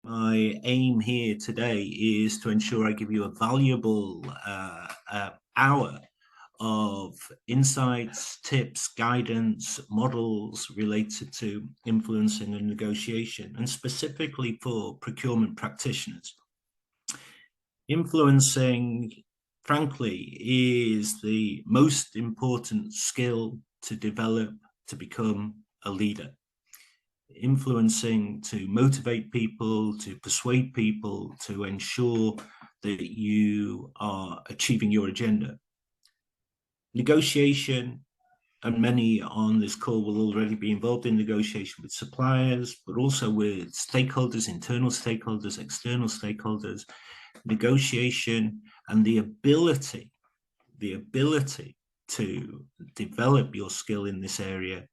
My aim here today is to ensure I give you a valuable hour of insights, tips, guidance, models related to influencing and negotiation, and specifically for procurement practitioners. Influencing, frankly, is the most important skill to develop to become a leader. Influencing to motivate people, to persuade people, to ensure that you are achieving your agenda. Negotiation, and many on this call will already be involved in negotiation with suppliers, but also with stakeholders, internal stakeholders, external stakeholders. Negotiation and the ability to develop your skill in this area,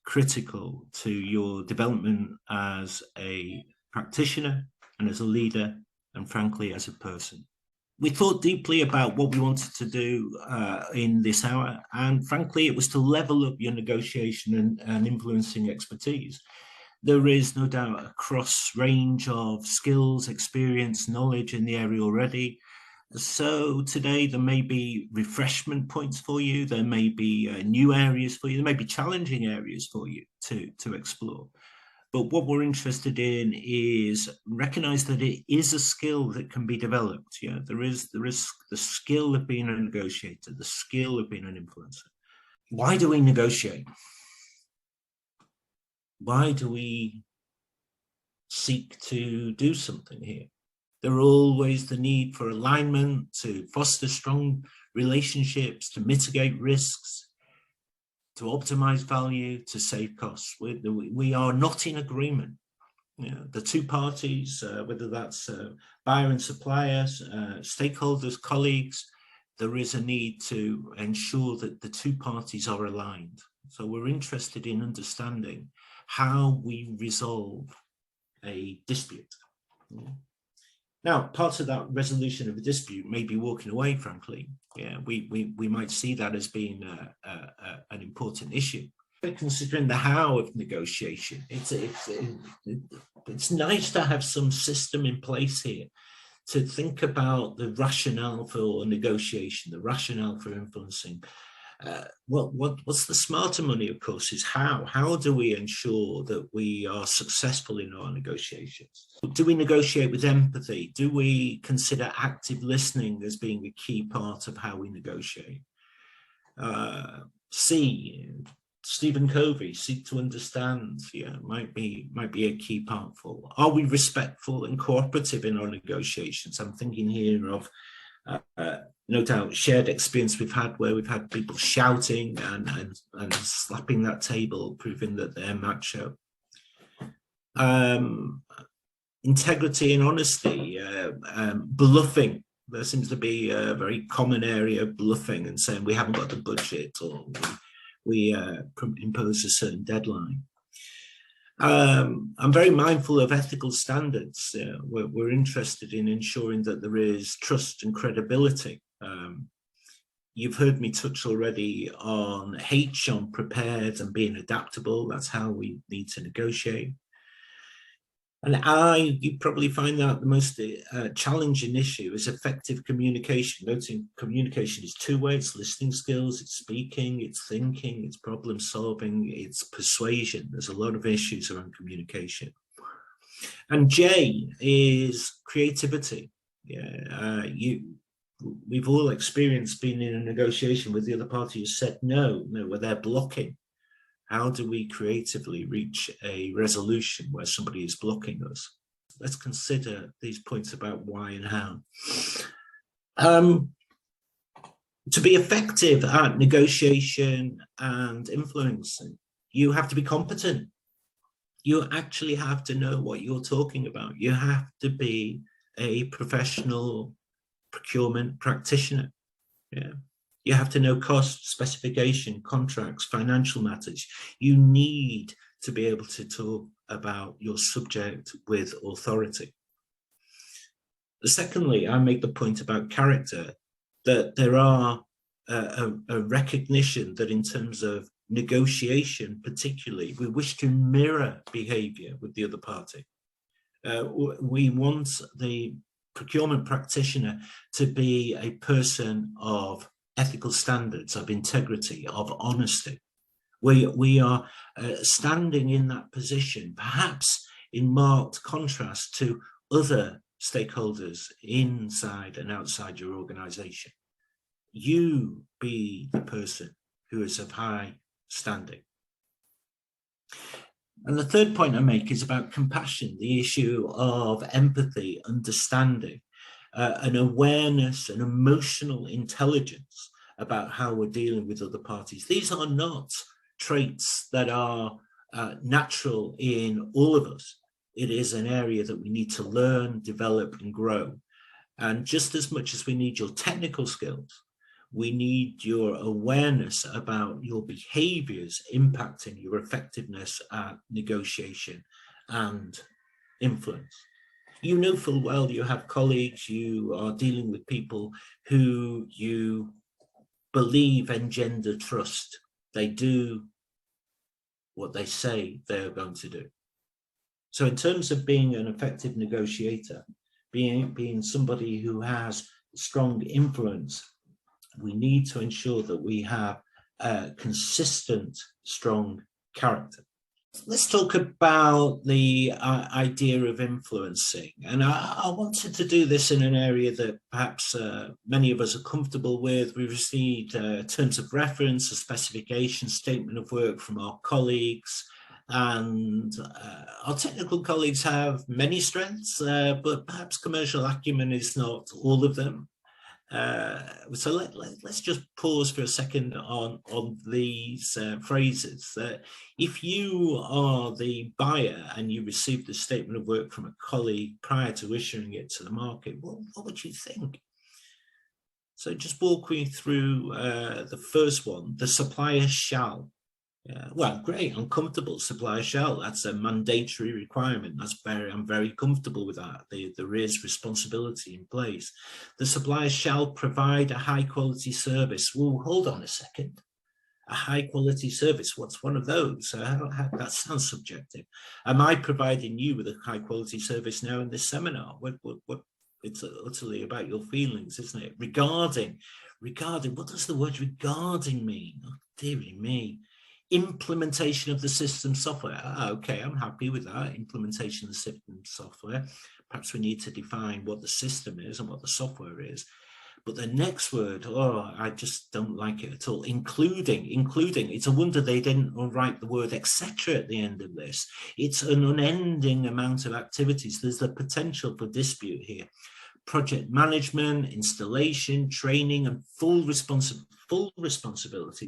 critical to your development as a practitioner and as a leader, and frankly, as a person. We thought deeply about what we wanted to do in this hour, and frankly, it was to level up your negotiation and influencing expertise. There is no doubt a cross range of skills, experience, knowledge in the area already. So today there may be refreshment points for you, there may be new areas for you, there may be challenging areas for you to explore. But what we're interested in is recognize that it is a skill that can be developed. Yeah, there is the skill of being a negotiator, the skill of being an influencer. Why do we negotiate? Why do we seek to do something here? There are always the need for alignment, to foster strong relationships, to mitigate risks, to optimize value, to save costs. We are not in agreement. You know, the two parties, whether that's buyer and suppliers, stakeholders, colleagues, there is a need to ensure that the two parties are aligned. So we're interested in understanding how we resolve a dispute. Yeah. Now, part of that resolution of a dispute may be walking away, frankly. Yeah, we might see that as being an important issue. Considering the how of negotiation, it's nice to have some system in place here to think about the rationale for negotiation, the rationale for influencing. What's the smarter money, of course, is how do we ensure that we are successful in our negotiations? Do we negotiate with empathy? Do we consider active listening as being a key part of how we negotiate? Stephen Covey, seek to understand, yeah, might be a key part for. Are we respectful and cooperative in our negotiations? I'm thinking here of no doubt shared experience we've had where we've had people shouting and slapping that table, proving that they're macho. Integrity and honesty, bluffing. There seems to be a very common area of bluffing and saying we haven't got the budget, or we impose a certain deadline. I'm very mindful of ethical standards. We're interested in ensuring that there is trust and credibility. You've heard me touch already on H, on prepared and being adaptable. That's how we need to negotiate. And you probably find that the most challenging issue is effective communication. Noting communication is two-way, it's listening skills, it's speaking, it's thinking, it's problem solving, it's persuasion. There's a lot of issues around communication. And J is creativity. Yeah, we've all experienced being in a negotiation with the other party who said no, where they're blocking. How do we creatively reach a resolution where somebody is blocking us? Let's consider these points about why and how. To be effective at negotiation and influencing, you have to be competent. You actually have to know what you're talking about. You have to be a professional procurement practitioner. Yeah. You have to know cost, specification, contracts, financial matters. You need to be able to talk about your subject with authority. Secondly, I make the point about character, that there are a recognition that in terms of negotiation particularly, we wish to mirror behavior with the other party. We want the procurement practitioner to be a person of ethical standards, of integrity, of honesty. We are standing in that position, perhaps in marked contrast to other stakeholders inside and outside your organization. You be the person who is of high standing. And the third point I make is about compassion, the issue of empathy, understanding, an awareness, an emotional intelligence about how we're dealing with other parties. These are not traits that are natural in all of us. It is an area that we need to learn, develop, and grow. And just as much as we need your technical skills, we need your awareness about your behaviors impacting your effectiveness at negotiation and influence. You know full well you have colleagues, you are dealing with people who you believe engender trust. They do what they say they're going to do. So in terms of being an effective negotiator, being somebody who has strong influence, we need to ensure that we have a consistent, strong character. Let's talk about the idea of influencing. And I wanted to do this in an area that perhaps many of us are comfortable with. We received terms of reference, a specification, statement of work from our colleagues. And our technical colleagues have many strengths, but perhaps commercial acumen is not all of them. So let's just pause for a second on these phrases. If you are the buyer and you receive the statement of work from a colleague prior to issuing it to the market, what would you think? So just walk me through the first one, the supplier shall. Well, great, I'm comfortable. Supplier shall, that's a mandatory requirement. I'm very comfortable with that. There is responsibility in place. The supplier shall provide a high quality service. Well, hold on a second. A high quality service, what's one of those? That sounds subjective. Am I providing you with a high quality service now in this seminar? It's utterly about your feelings, isn't it? Regarding, what does the word regarding mean? Oh, dearie me. Implementation of the system software. Okay, I'm happy with that. Implementation of the system software. Perhaps we need to define what the system is and what the software is. But the next word, I just don't like it at all. Including. It's a wonder they didn't write the word etc. at the end of this. It's an unending amount of activities. There's the potential for dispute here. Project management, installation, training, and full responsibility.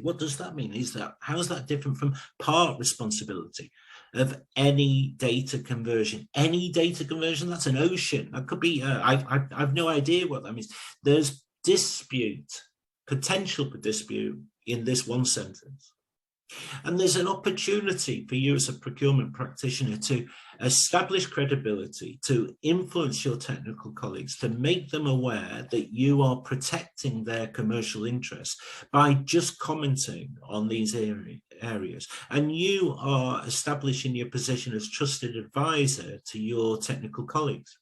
What does that mean? How is that different from part responsibility of any data conversion? Any data conversion, that's an ocean. That could be, I've no idea what that means. There's potential for dispute in this one sentence. And there's an opportunity for you as a procurement practitioner to establish credibility, to influence your technical colleagues, to make them aware that you are protecting their commercial interests by just commenting on these areas. And you are establishing your position as trusted advisor to your technical colleagues.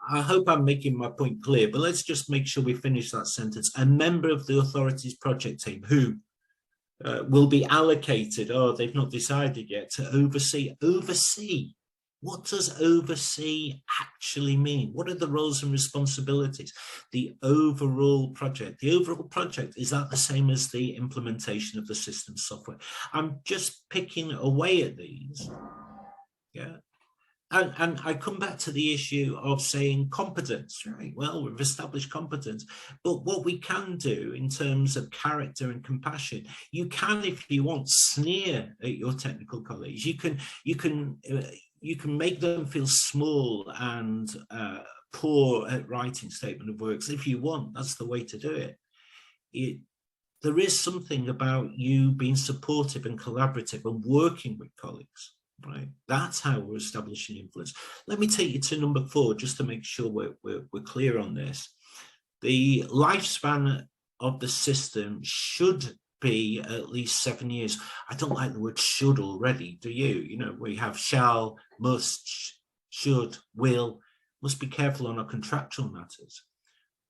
I hope I'm making my point clear, but let's just make sure we finish that sentence. A member of the authority's project team who will be allocated, they've not decided yet, to oversee. Oversee. What does oversee actually mean? What are the roles and responsibilities? The overall project. The overall project, is that the same as the implementation of the system software? I'm just picking away at these. Yeah. And I come back to the issue of saying competence, right? Well, we've established competence, but what we can do in terms of character and compassion, you can, if you want, sneer at your technical colleagues. You can make them feel small and poor at writing statement of works. If you want, that's the way to do it. There is something about you being supportive and collaborative and working with colleagues. Right, that's how we're establishing influence. Let me take you to number 4, just to make sure we're clear on this. The lifespan of the system should be at least 7 years. I don't like the word should already, do you? You know, we have shall, must, should, will, must be careful on our contractual matters.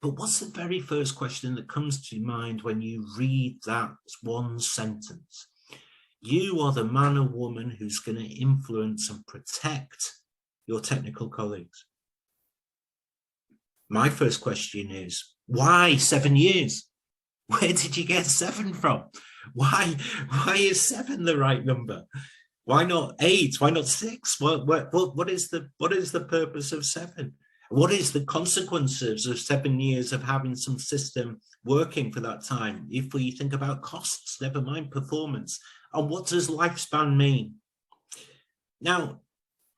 But what's the very first question that comes to mind when you read that one sentence? You are the man or woman who's going to influence and protect your technical colleagues. My first question is, why 7 years? Where did you get 7 from? Why is 7 the right number? Why not 8? Why not 6? What is the purpose of 7? What is the consequences of 7 years of having some system working for that time? If we think about costs, never mind performance, and what does lifespan mean? Now,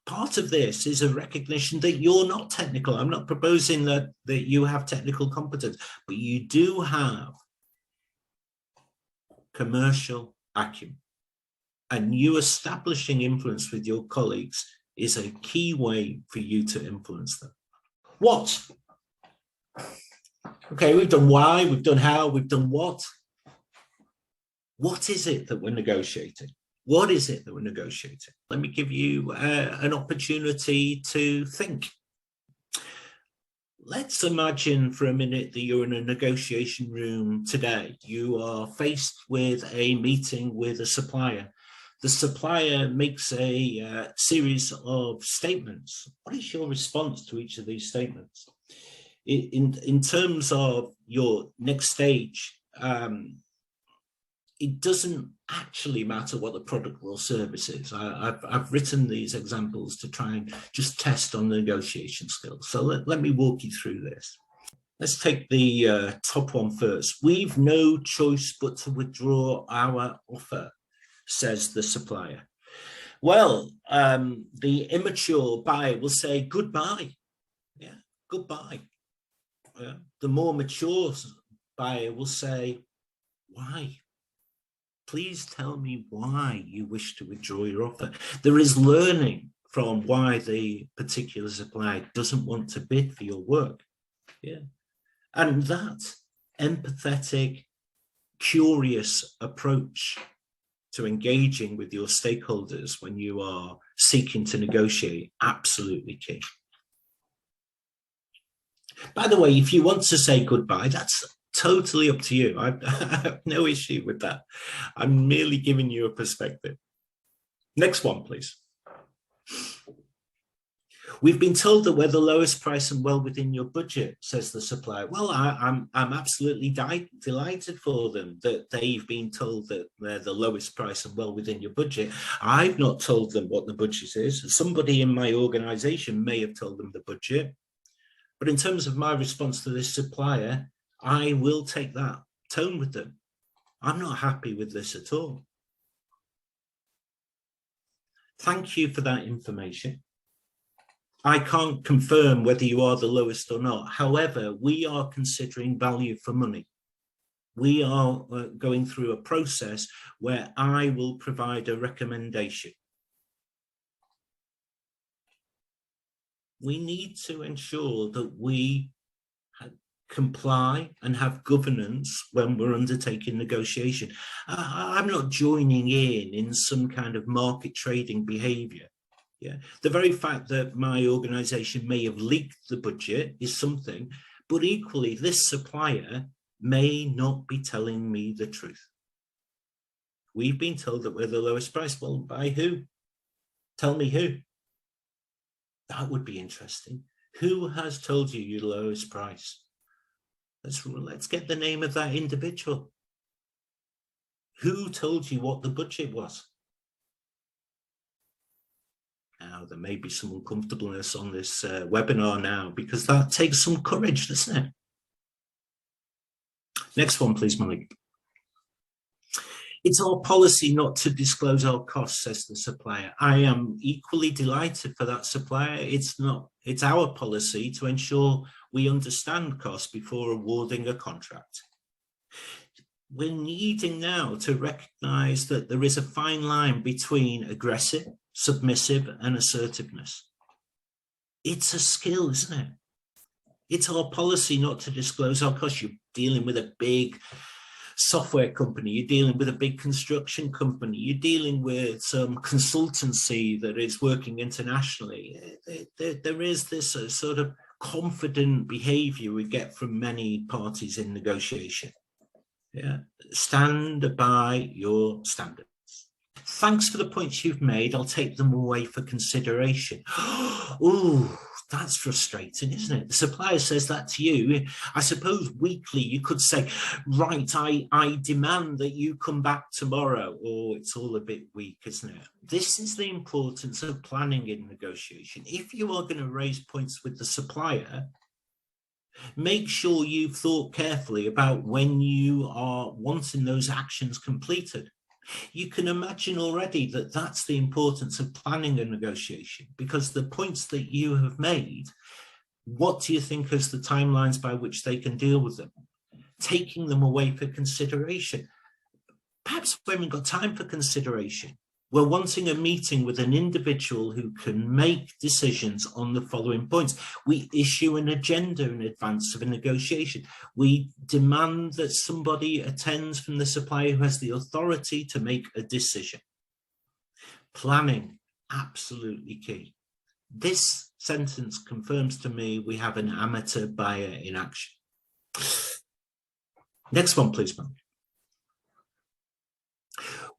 part of this is a recognition that you're not technical. I'm not proposing that you have technical competence, but you do have commercial acumen. And you establishing influence with your colleagues is a key way for you to influence them. What? Okay, we've done why, we've done how, we've done what. What is it that we're negotiating? What is it that we're negotiating? Let me give you an opportunity to think. Let's imagine for a minute that you're in a negotiation room today. You are faced with a meeting with a supplier. The supplier makes a series of statements. What is your response to each of these statements? In terms of your next stage, it doesn't actually matter what the product or service is. I've written these examples to try and just test on the negotiation skills. So let me walk you through this. Let's take the top one first. We've no choice but to withdraw our offer, says the supplier. Well, the immature buyer will say goodbye. Yeah, goodbye. The more mature buyer will say, why? Please tell me why you wish to withdraw your offer. There is learning from why the particular supplier doesn't want to bid for your work. Yeah. And that empathetic, curious approach to engaging with your stakeholders when you are seeking to negotiate, absolutely key. By the way, if you want to say goodbye, that's totally up to you. I have no issue with that. I'm merely giving you a perspective. Next one, please. We've been told that we're the lowest price and well within your budget, says the supplier. Well, I'm absolutely delighted for them that they've been told that they're the lowest price and well within your budget. I've not told them what the budget is. Somebody in my organization may have told them the budget. But in terms of my response to this supplier, I will take that tone with them. I'm not happy with this at all. Thank you for that information. I can't confirm whether you are the lowest or not. However, we are considering value for money. We are going through a process where I will provide a recommendation. We need to ensure that we comply and have governance when we're undertaking negotiation. I'm not joining in some kind of market trading behavior. Yeah, the very fact that my organization may have leaked the budget is something, but equally this supplier may not be telling me the truth. We've been told that we're the lowest price. Well, by who? Tell me who. That would be interesting. Who has told you you're the lowest price? Let's get the name of that individual. Who told you what the budget was? Now, there may be some uncomfortableness on this webinar now, because that takes some courage, doesn't it? Next one, please, Malik. It's our policy not to disclose our costs, says the supplier. I am equally delighted for that supplier. It's our policy to ensure we understand costs before awarding a contract. We're needing now to recognize that there is a fine line between aggressive, submissive, and assertiveness. It's a skill, isn't it? It's our policy not to disclose our costs. You're dealing with a big software company, you're dealing with a big construction company, you're dealing with some consultancy that is working internationally. There is this sort of confident behavior we get from many parties in negotiation. Yeah, stand by your standards. Thanks for the points you've made. I'll take them away for consideration. Oh, that's frustrating, isn't it? The supplier says that to you. I suppose weekly you could say, right, I demand that you come back tomorrow. Oh, it's all a bit weak, isn't it? This is the importance of planning in negotiation. If you are going to raise points with the supplier, make sure you've thought carefully about when you are wanting those actions completed. You can imagine already that that's the importance of planning a negotiation, because the points that you have made, what do you think is the timelines by which they can deal with them? Taking them away for consideration. Perhaps we haven't got time for consideration. We're wanting a meeting with an individual who can make decisions on the following points. We issue an agenda in advance of a negotiation. We demand that somebody attends from the supplier who has the authority to make a decision. Planning, absolutely key. This sentence confirms to me we have an amateur buyer in action. Next one, please, Mark.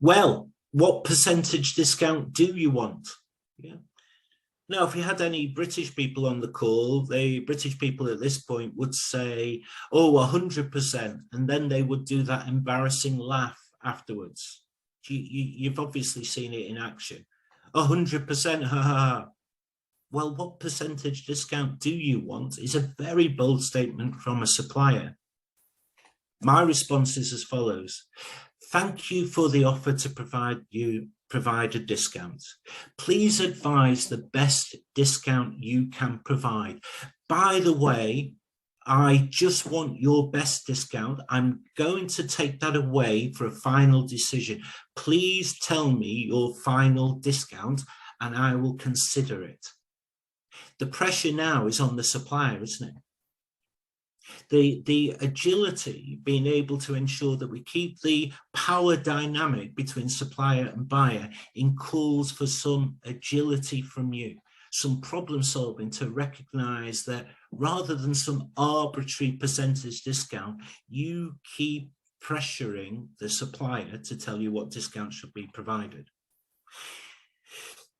Well, what percentage discount do you want? Yeah. Now, if you had any British people on the call, the British people at this point would say, oh, 100%. And then they would do that embarrassing laugh afterwards. You've obviously seen it in action. 100%, ha ha ha. Well, what percentage discount do you want is a very bold statement from a supplier. My response is as follows. Thank you for the offer to provide a discount. Please advise the best discount you can provide. By the way, I just want your best discount. I'm going to take that away for a final decision. Please tell me your final discount and I will consider it. The pressure now is on the supplier, isn't it? The agility, being able to ensure that we keep the power dynamic between supplier and buyer, in calls for some agility from you, some problem solving to recognize that rather than some arbitrary percentage discount, you keep pressuring the supplier to tell you what discount should be provided.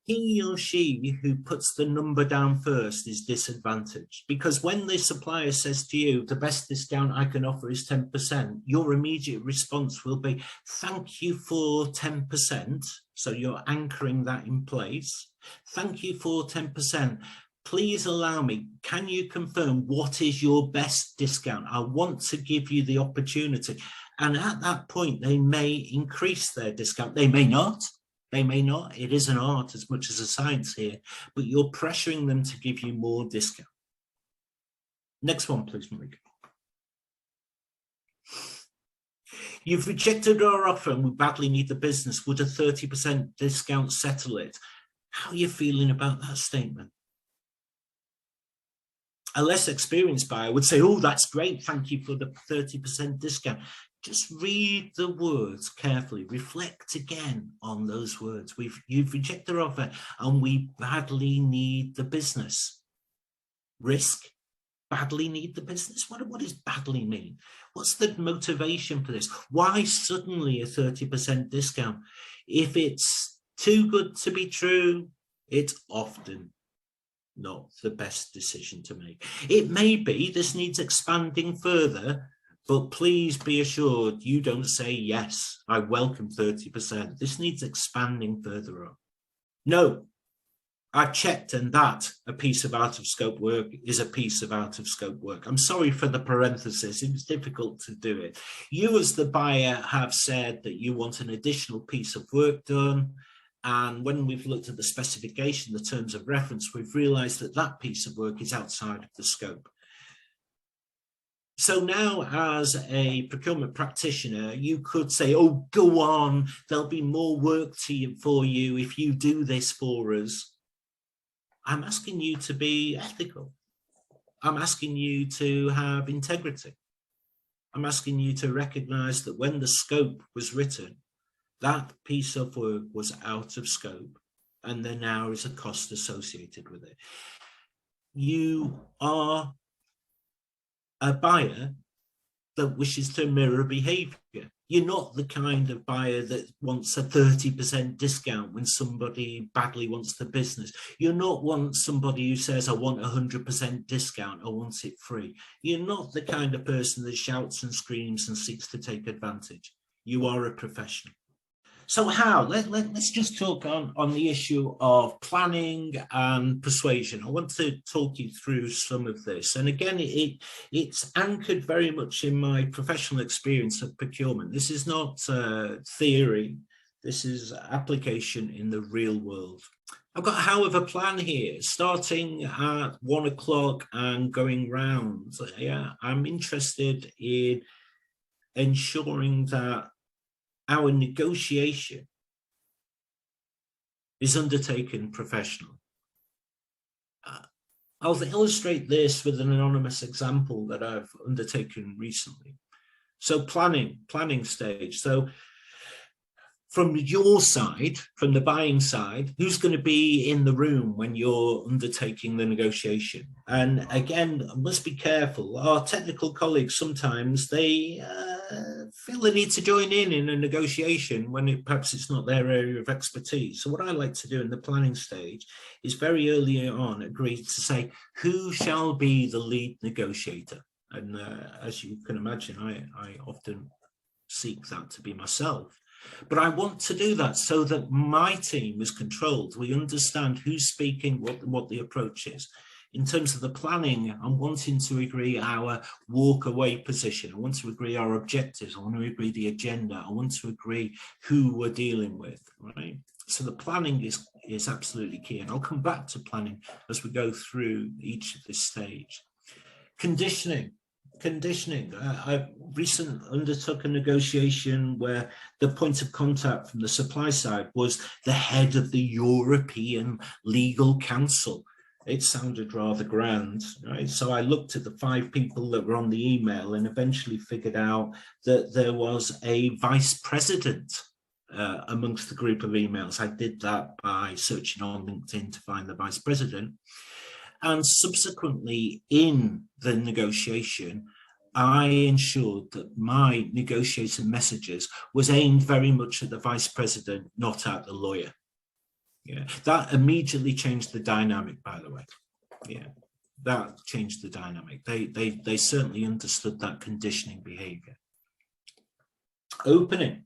He or she who puts the number down first is disadvantaged, because when the supplier says to you, the best discount I can offer is 10%, your immediate response will be, thank you for 10%. So you're anchoring that in place. Thank you for 10%. Please allow me, can you confirm what is your best discount? I want to give you the opportunity. And at that point, they may increase their discount. They may not. They may not. It is an art as much as a science here, but you're pressuring them to give you more discount. Next one, please, Marika. You've rejected our offer and we badly need the business. Would a 30% discount settle it? How are you feeling about that statement? A less experienced buyer would say, oh, that's great. Thank you for the 30% discount. Just read the words carefully. Reflect again on those words. You've rejected our offer and we badly need the business. Risk, badly need the business. What does badly mean? What's the motivation for this? Why suddenly a 30% discount? If it's too good to be true, it's often not the best decision to make. It may be this needs expanding further, but please be assured you don't say, yes, I welcome 30%. This needs expanding further on. No, I've checked and that a piece of out of scope work is a piece of out of scope work. I'm sorry for the parenthesis. It was difficult to do it. You as the buyer have said that you want an additional piece of work done. And when we've looked at the specification, the terms of reference, we've realized that that piece of work is outside of the scope. So now as a procurement practitioner, you could say, oh, go on, there'll be more work for you if you do this for us. I'm asking you to be ethical. I'm asking you to have integrity. I'm asking you to recognize that when the scope was written, that piece of work was out of scope, and there now is a cost associated with it. You are a buyer that wishes to mirror behavior. You're not the kind of buyer that wants a 30% discount when somebody badly wants the business. You're not somebody who says, I want 100% discount, I want it free. You're not the kind of person that shouts and screams and seeks to take advantage. You are a professional. So how? Let's just talk on the issue of planning and persuasion. I want to talk you through some of this. And again, it's anchored very much in my professional experience of procurement. This is not theory. This is application in the real world. I've got a however plan here, starting at 1 o'clock and going round. Yeah, I'm interested in ensuring that our negotiation is undertaken professionally. I'll illustrate this with an anonymous example that I've undertaken recently. So planning stage. So from your side, from the buying side, who's going to be in the room when you're undertaking the negotiation? And again, I must be careful. Our technical colleagues, sometimes they feel the need to join in a negotiation when perhaps it's not their area of expertise. So what I like to do in the planning stage is very early on agree to say, who shall be the lead negotiator? And as you can imagine, I often seek that to be myself. But I want to do that so that my team is controlled. We understand who's speaking, what the approach is. In terms of the planning, I'm wanting to agree our walk away position. I want to agree our objectives. I want to agree the agenda. I want to agree who we're dealing with, right? So the planning is absolutely key. And I'll come back to planning as we go through each of this stage. Conditioning. I recently undertook a negotiation where the point of contact from the supply side was the head of the European Legal Council. It sounded rather grand, right? So I looked at the 5 people that were on the email and eventually figured out that there was a vice president amongst the group of emails. I did that by searching on LinkedIn to find the vice president. And subsequently in the negotiation, I ensured that my negotiating messages was aimed very much at the vice president, not at the lawyer. Yeah, that immediately changed the dynamic, by the way. Yeah, that changed the dynamic. They certainly understood that conditioning behavior. Opening.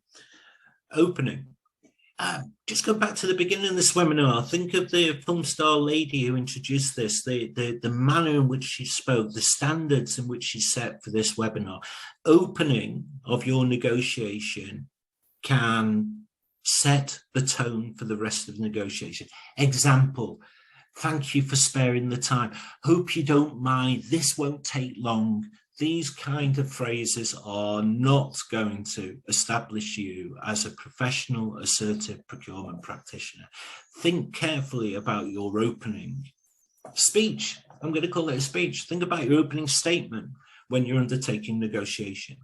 Just go back to the beginning of this webinar. Think of the film star lady who introduced this, the manner in which she spoke, the standards in which she set for this webinar. Opening of your negotiation can set the tone for the rest of the negotiation. Example, thank you for sparing the time. Hope you don't mind. This won't take long. These kind of phrases are not going to establish you as a professional, assertive procurement practitioner. Think carefully about your opening speech. I'm going to call it a speech. Think about your opening statement when you're undertaking negotiation.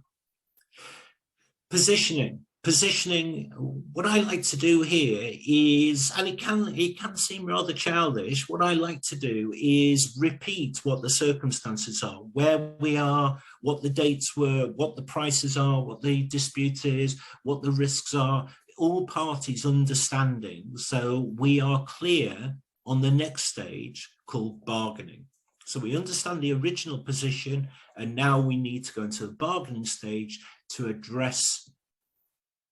Positioning, what I like to do here is, and it can seem rather childish, what I like to do is repeat what the circumstances are, where we are, what the dates were, what the prices are, what the dispute is, what the risks are, all parties understanding, so we are clear on the next stage called bargaining. So we understand the original position, and now we need to go into the bargaining stage to address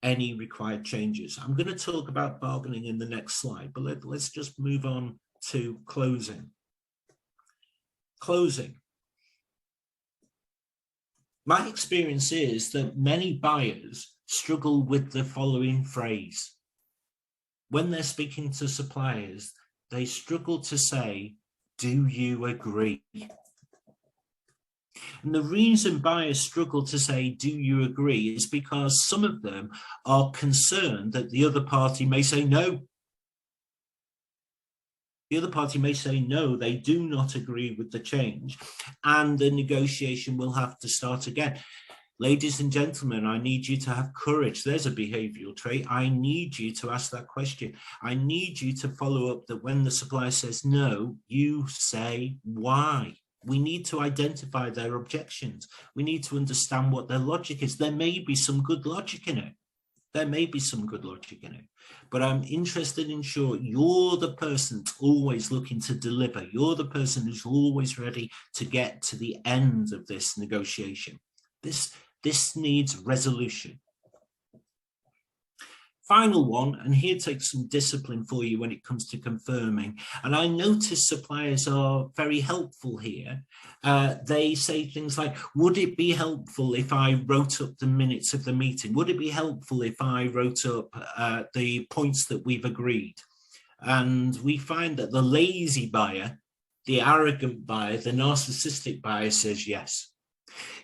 any required changes. I'm going to talk about bargaining in the next slide, but let's just move on to closing. My experience is that many buyers struggle with the following phrase. When they're speaking to suppliers, they struggle to say, do you agree? And the reason buyers struggle to say, do you agree, is because some of them are concerned that the other party may say no. The other party may say no, they do not agree with the change, and the negotiation will have to start again. Ladies and gentlemen, I need you to have courage. There's a behavioral trait. I need you to ask that question. I need you to follow up that when the supplier says no, you say why. We need to identify their objections. We need to understand what their logic is. There may be some good logic in it. There may be some good logic in it, but I'm interested in sure you're the person that's always looking to deliver. You're the person who's always ready to get to the end of this negotiation. This needs resolution. Final one, and here takes some discipline for you when it comes to confirming. And I notice suppliers are very helpful here. They say things like, would it be helpful if I wrote up the minutes of the meeting? Would it be helpful if I wrote up the points that we've agreed? And we find that the lazy buyer, the arrogant buyer, the narcissistic buyer says yes.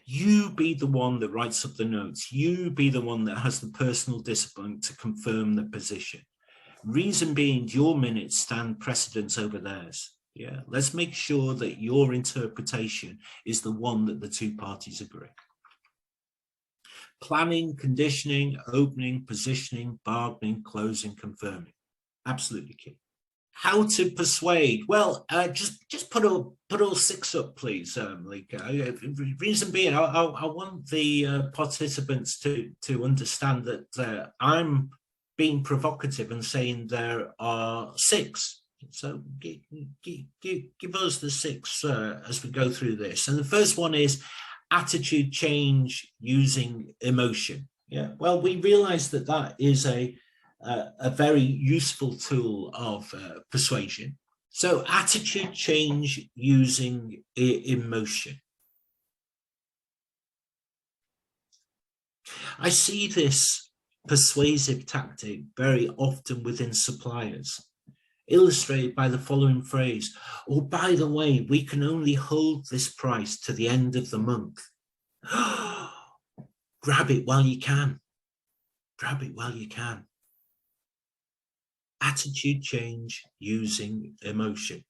You be the one that writes up the notes. You be the one that has the personal discipline to confirm the position. Reason being, your minutes stand precedence over theirs. Yeah, let's make sure that your interpretation is the one that the two parties agree. Planning, conditioning, opening, positioning, bargaining, closing, confirming. Absolutely key. How to persuade? Well, just put all six up, please, Malika. Reason being, I want the participants to understand that I'm being provocative and saying there are six. So give us the six as we go through this. And the first one is attitude change using emotion. Yeah. Well, we realize that that is a very useful tool of persuasion. So attitude change using emotion. I see this persuasive tactic very often within suppliers, illustrated by the following phrase: oh, by the way, we can only hold this price to the end of the month. Grab it while you can. Grab it while you can. Attitude change using emotion.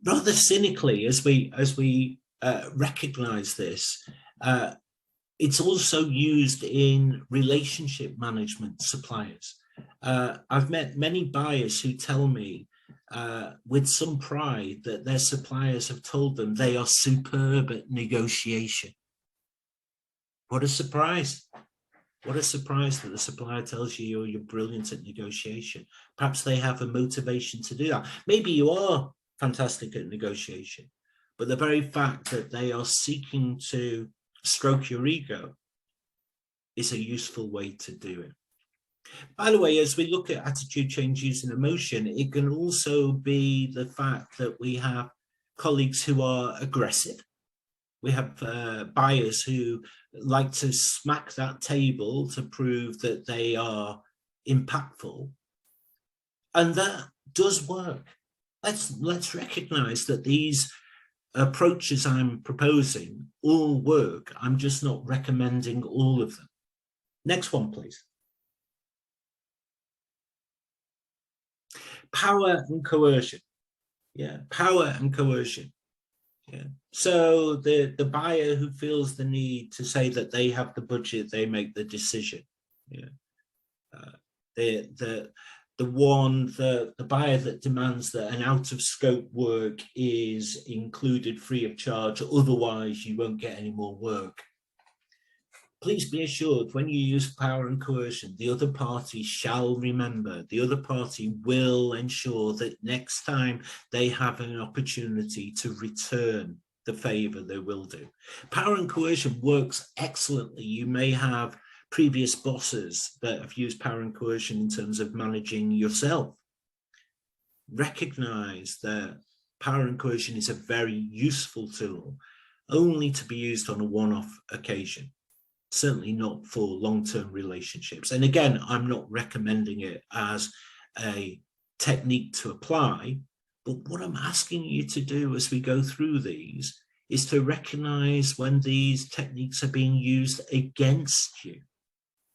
Rather cynically, as we recognize this, it's also used in relationship management suppliers. I've met many buyers who tell me with some pride that their suppliers have told them they are superb at negotiation. What a surprise. What a surprise that the supplier tells you you're brilliant at negotiation. Perhaps they have a motivation to do that. Maybe you are fantastic at negotiation, but the very fact that they are seeking to stroke your ego is a useful way to do it. By the way, as we look at attitude change using emotion, it can also be the fact that we have colleagues who are aggressive. We have buyers who like to smack that table to prove that they are impactful. And that does work. Let's recognize that these approaches I'm proposing all work. I'm just not recommending all of them. Next one, please. Power and coercion. Yeah, power and coercion. Yeah. So the buyer who feels the need to say that they have the budget, they make the decision. Yeah. The buyer that demands that an out of scope work is included free of charge, otherwise you won't get any more work. Please be assured, when you use power and coercion, the other party shall remember, the other party will ensure that next time they have an opportunity to return the favor, they will do. Power and coercion works excellently. You may have previous bosses that have used power and coercion in terms of managing yourself. Recognize that power and coercion is a very useful tool, only to be used on a one-off occasion. Certainly not for long-term relationships. And again, I'm not recommending it as a technique to apply, but what I'm asking you to do as we go through these is to recognize when these techniques are being used against you.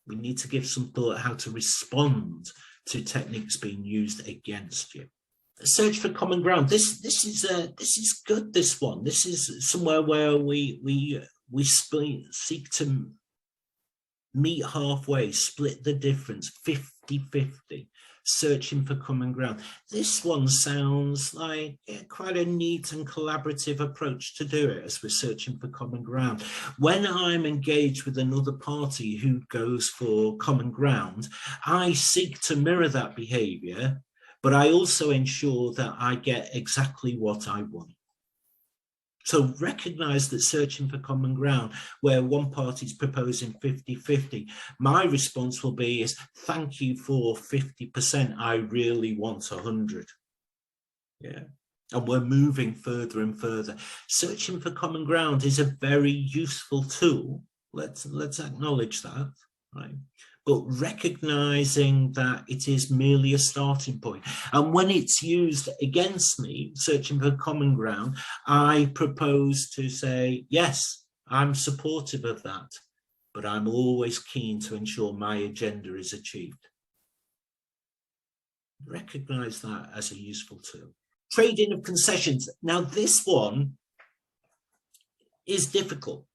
We need to give some thought how to respond to techniques being used against you. Search for common ground. This is good. This one. This is somewhere where we we seek to meet halfway, split the difference, 50-50, searching for common ground. This one sounds like quite a neat and collaborative approach to do it, as we're searching for common ground. When I'm engaged with another party who goes for common ground, I seek to mirror that behavior, but I also ensure that I get exactly what I want. So recognize that searching for common ground, where one party is proposing 50-50, my response will be is, thank you for 50%. I really want 100. Yeah. And we're moving further and further. Searching for common ground is a very useful tool. Let's acknowledge that, right? But recognizing that it is merely a starting point. And when it's used against me, searching for common ground, I propose to say, yes, I'm supportive of that, but I'm always keen to ensure my agenda is achieved. Recognize that as a useful tool. Trading of concessions. Now, this one is difficult.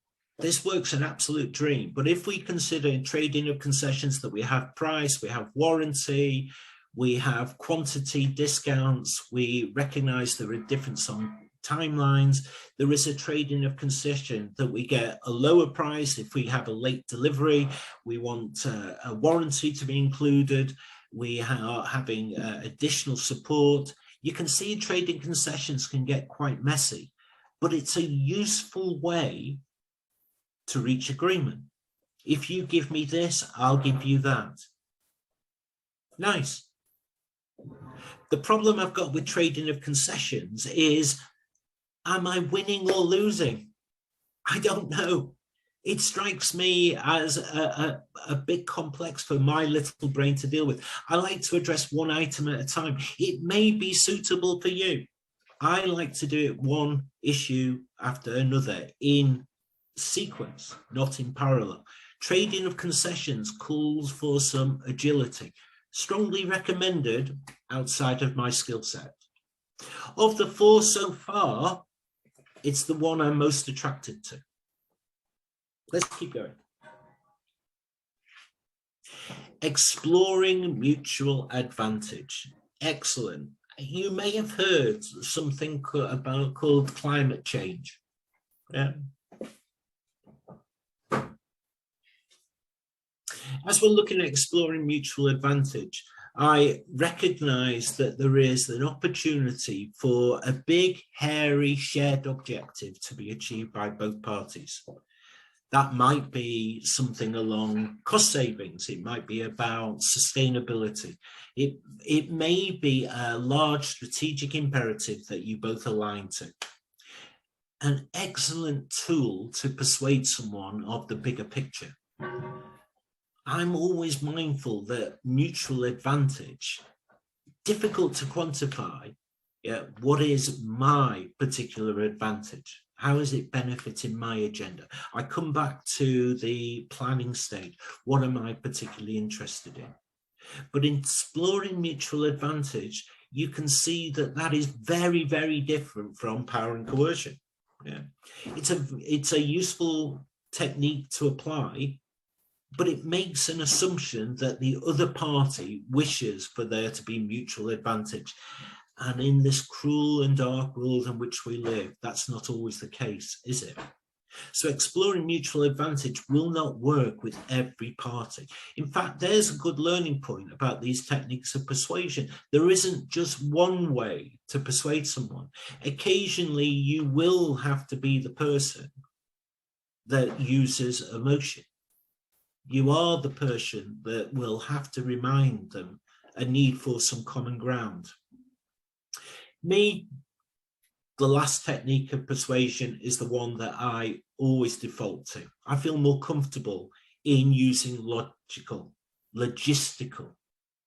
This works an absolute dream, but if we consider trading of concessions that we have price, we have warranty, we have quantity discounts, we recognize there are differences on timelines, there is a trading of concession that we get a lower price if we have a late delivery, we want a warranty to be included, we are having additional support. You can see trading concessions can get quite messy, but it's a useful way to reach agreement. If you give me this, I'll give you that. Nice. The problem I've got with trading of concessions is, am I winning or losing? I don't know. It strikes me as a bit complex for my little brain to deal with. I like to address one item at a time. It may be suitable for you. I like to do it one issue after another in sequence, not in parallel. Trading of concessions calls for some agility. Strongly recommended outside of my skill set. Of the 4 so far, it's the one I'm most attracted to. Let's keep going. Exploring mutual advantage. Excellent. You may have heard something called climate change. Yeah. As we're looking at exploring mutual advantage, I recognize that there is an opportunity for a big, hairy, shared objective to be achieved by both parties. That might be something along cost savings. It might be about sustainability. It may be a large strategic imperative that you both align to. An excellent tool to persuade someone of the bigger picture. I'm always mindful that mutual advantage, difficult to quantify. Yeah, what is my particular advantage? How is it benefiting my agenda? I come back to the planning stage. What am I particularly interested in? But in exploring mutual advantage, you can see that that is very, very different from power and coercion. Yeah, it's a useful technique to apply, but it makes an assumption that the other party wishes for there to be mutual advantage. And in this cruel and dark world in which we live, that's not always the case, is it? So exploring mutual advantage will not work with every party. In fact, there's a good learning point about these techniques of persuasion. There isn't just one way to persuade someone. Occasionally, you will have to be the person that uses emotion. You are the person that will have to remind them a need for some common ground. Me, the last technique of persuasion is the one that I always default to. I feel more comfortable in using logistical,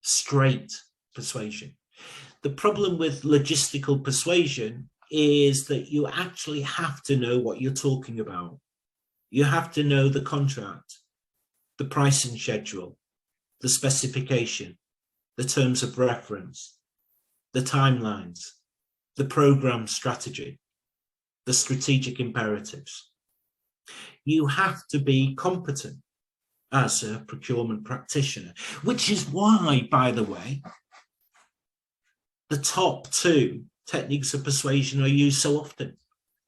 straight persuasion. The problem with logistical persuasion is that you actually have to know what you're talking about. You have to know the contract, the pricing schedule, the specification, the terms of reference, the timelines, the program strategy, the strategic imperatives. You have to be competent as a procurement practitioner, which is why, by the way, the top 2 techniques of persuasion are used so often.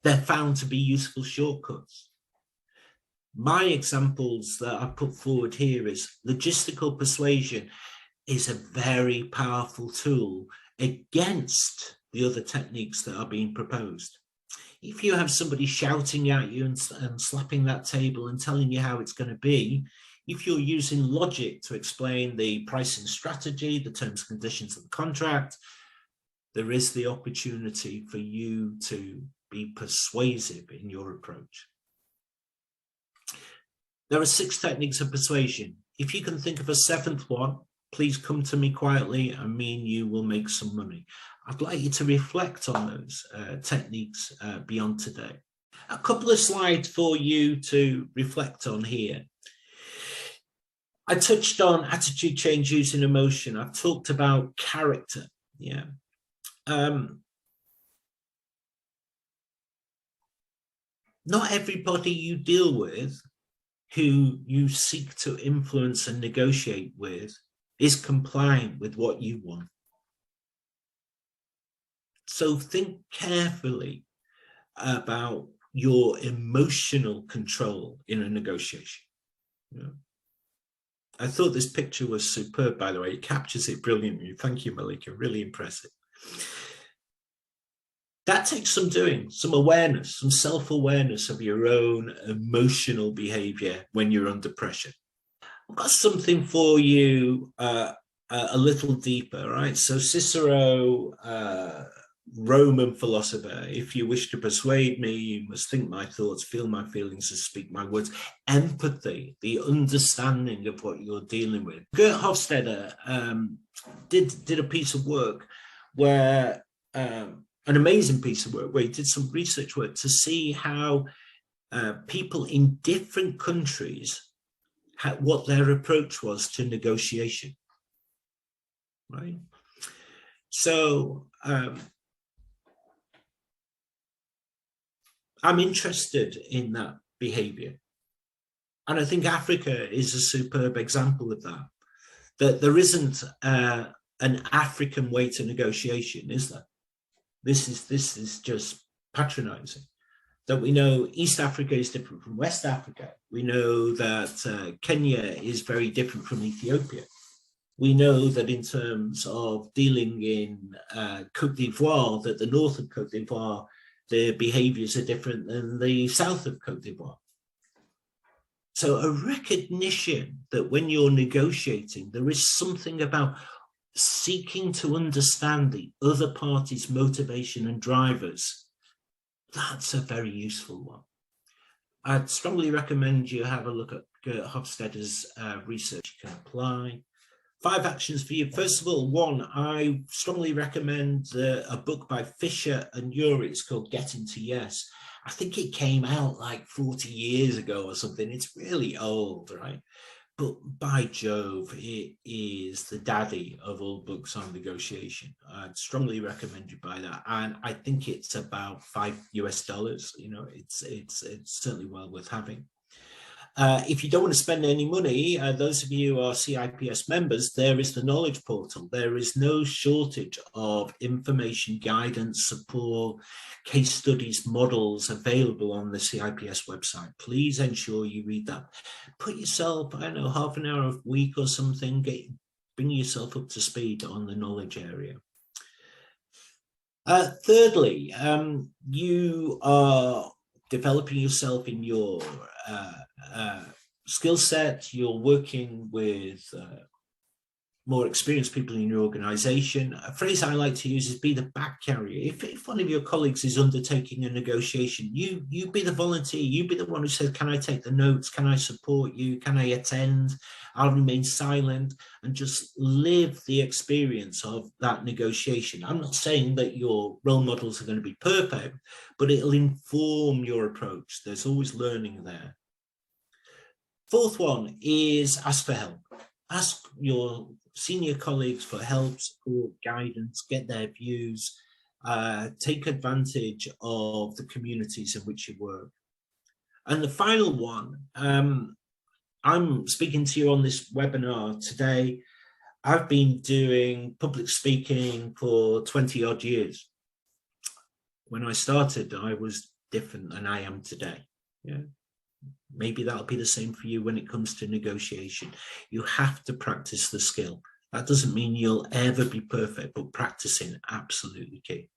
They're found to be useful shortcuts. My examples that I put forward here is logistical persuasion is a very powerful tool against the other techniques that are being proposed. If you have somebody shouting at you and slapping that table and telling you how it's going to be, if you're using logic to explain the pricing strategy, the terms and conditions of the contract, there is the opportunity for you to be persuasive in your approach. There are 6 techniques of persuasion. If you can think of a 7th one, please come to me quietly and me and you will make some money. I'd like you to reflect on those techniques beyond today. A couple of slides for you to reflect on here. I touched on attitude change using emotion. I've talked about character. Yeah. Not everybody you deal with who you seek to influence and negotiate with is compliant with what you want. So think carefully about your emotional control in a negotiation. Yeah. I thought this picture was superb, by the way. It captures it brilliantly. Thank you, Malika. Really impressive. That takes some doing, some awareness, some self-awareness of your own emotional behavior when you're under pressure. I've got something for you a little deeper, right? So Cicero, Roman philosopher, if you wish to persuade me, you must think my thoughts, feel my feelings, and speak my words. Empathy, the understanding of what you're dealing with. Gert Hofstadter did a piece of work where, an amazing piece of work, where he did some research work to see how people in different countries, what their approach was to negotiation, right? So I'm interested in that behavior. And I think Africa is a superb example of that. That there isn't an African way to negotiation, is there? This is just patronizing. That we know East Africa is different from West Africa. We know that Kenya is very different from Ethiopia. We know that in terms of dealing in Côte d'Ivoire, that the north of Côte d'Ivoire, the behaviors are different than the south of Côte d'Ivoire. So a recognition that when you're negotiating, there is something about seeking to understand the other party's motivation and drivers. That's a very useful one. I'd strongly recommend you have a look at Gert Hofstadter's research you can apply. 5 actions for you. First of all, 1, I strongly recommend a book by Fisher and Urey. It's called Getting to Yes. I think it came out like 40 years ago or something. It's really old, right? But by Jove, it is the daddy of all books on negotiation. I'd strongly recommend you buy that. And I think it's about $5 US. You know, it's certainly well worth having. If you don't want to spend any money, those of you who are CIPS members, there is the knowledge portal. There is no shortage of information, guidance, support, case studies, models available on the CIPS website. Please ensure you read that. Put yourself, I don't know, half an hour a week or something, bring yourself up to speed on the knowledge area. Thirdly, you are developing yourself in your skill set. You're working with more experienced people in your organization. A phrase I like to use is be the back carrier. If one of your colleagues is undertaking a negotiation, you be the volunteer. You be the one who says, can I take the notes? Can I support you? Can I attend? I'll remain silent and just live the experience of that negotiation. I'm not saying that your role models are going to be perfect, but it'll inform your approach. There's always learning there. 4th one is ask for help. Ask your senior colleagues for help, support, guidance, get their views, take advantage of the communities in which you work. And the final one, I'm speaking to you on this webinar today. I've been doing public speaking for 20 odd years. When I started, I was different than I am today. Yeah. Maybe that'll be the same for you when it comes to negotiation. You have to practice the skill. That doesn't mean you'll ever be perfect, but practicing absolutely key.